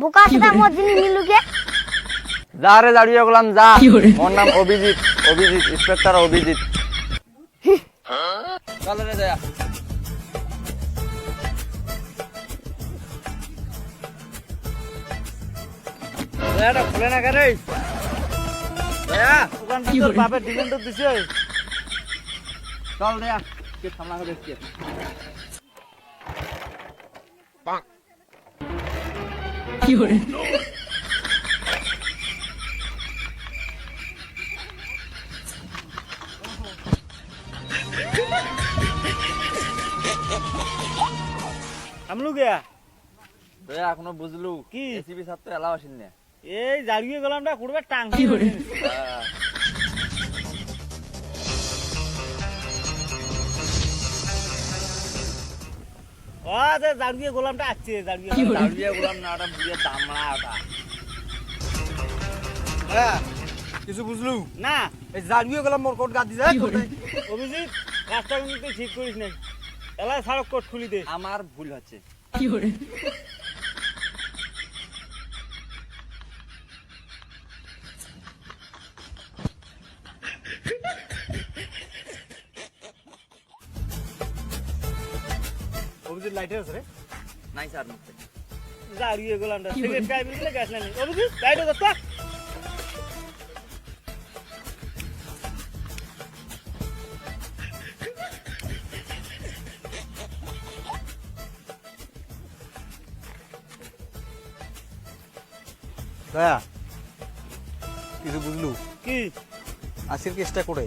বোকা সেটা মোর জিনিস নিলুকে যা রে দাঁড়িয়ে গেলাম যা মোর নাম অভিজিৎ অভিজিৎ ইন্সপেক্টর অভিজিৎ চল রে দয়া দয়াটা খুলে না কেন দয়া ওখান থেকে তোর বাপের ডিমান্ড দিছে চল দয়া কে সামলা করে দেখছি কি করে আমলু গিয়া দয়া এখনো বুঝলু কি? এসিবি সাথে তো এলাও আসেন না এই জাড়িয়ে গেলাম না কুড়বে টাং কি করে ও যে জাড়িয়ে গোলামটা আসছে জাড়িয়ে কি বলে? দাঁড়িয়ে গেলাম না ওটা বুড়িয়ে দামড়া ওটা কিছু বুঝলু না এই দাঁড়িয়ে গেলাম মোর কোট গাদ দিছে কি করে? অভিজিৎ রাস্তা কিন্তু তুই ঠিক করিস নাই এলা সড়ক কোট খুলি দে আমার ভুল হচ্ছে কি করে অভিজিৎ লাইটার আছে রে নাই স্যার মুখে জাড়িয়ে গোলামটা কি বলে? সিগারেট খাই বিলে গ্যাস নাই অভিজিৎ লাইটার দত্ত দয়া কিছু বুঝলু কি আজকের কেসটা করে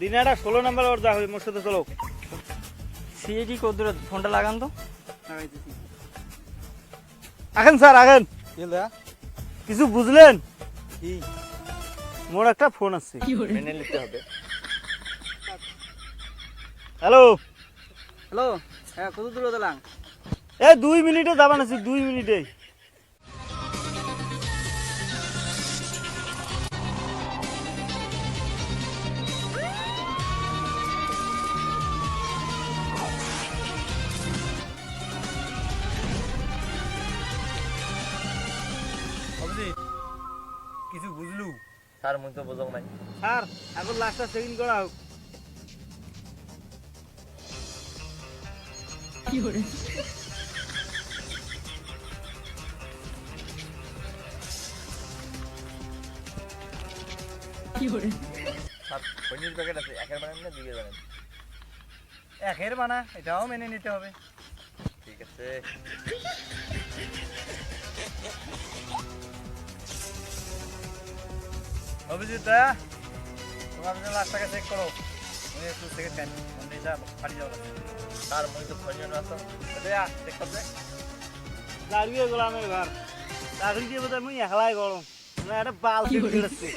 দিনাটা 16 নাম্বার ওর যা হবে মোর সাথে চলো সিএডি কদ্দুর ফোনটা লাগান তো আছেন স্যার আছেন কি দয়া কিছু বুঝলেন কি মোর একটা ফোন আসছে কি করে মেনে নিতে হবে হ্যালো হ্যালো হ্যাঁ কত দূর দিলাম এই 2 মিনিটে যাবান আছে 2 মিনিটে অভিজিৎ কিছু বুঝলু স্যার মুই তো বোঝাও নাই স্যার এখন লাস্টটা চেকিং করা হোক কি করে কি করে স্যার পনির প্যাকেট আছে একের বানান না দুইয়ের বানান একের বানা এটাও মেনে নিতে হবে ঠিক আছে অভিজিৎ দয়া তোমার লাস্টটাকে চেক করো তুমি একটু সেকেন্ড টাইম মনে যা ফাটি যাও স্যার মুই তো ফোন জন আছো দয়া চেক করবে দাঁড়িয়ে গোলামের ঘর দাঁড়িয়ে দিয়ে বোধহয় মুই একলাই গরম না একটা বাল কি বলিস? ফেলছে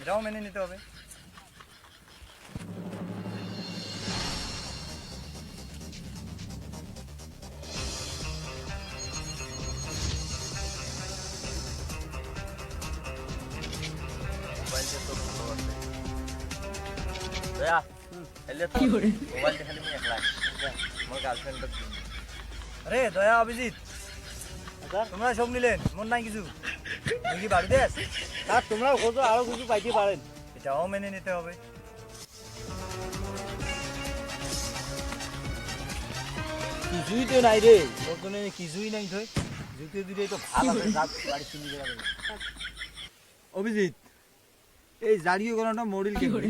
এটাও মেনে নিতে হবে মোবাইল তো ভালো আছে দয়া এলে তো কি করে মোবাইল দেখালি মুই একলা মোর গার্লফ্রেন্ডের জন্য আরে দয়া অভিজিৎ তোমরা সব নিলেন মন নাই কিছু তুই কি বাড়িতে আস স্যার তোমরাও খোঁজো আরো কিছু পাইতে পারেন এটাও মেনে নিতে হবে কিছুই তো নাই রে বর্তমানে কিছুই নাই তো জুতে দিলেই তো ভালো আছে বাড়ি চিনি যাবে অভিজিৎ এই জারিয়ে গলাটা মরিল কি করে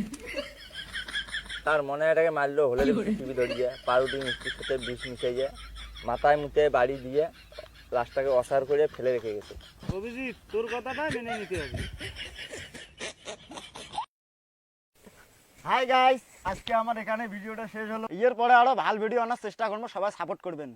তার মনে এটাকে মারলো হলে কি করে? টিভি ধরিয়ে পাউরুটি মিষ্টির সাথে বিষ মিশাইয়ে মাথায় মুতে বাড়ি দিয়ে লাশটাকে অসার করে ফেলে রেখে গেছে অভিজিৎ তোর কথাটা মেনে নিতে হবে হাই গাইস আজকে আমার এখানে ভিডিওটা শেষ হলো এর পরে আরো ভালো ভিডিও আনার চেষ্টা করবো সবাই সাপোর্ট করবেন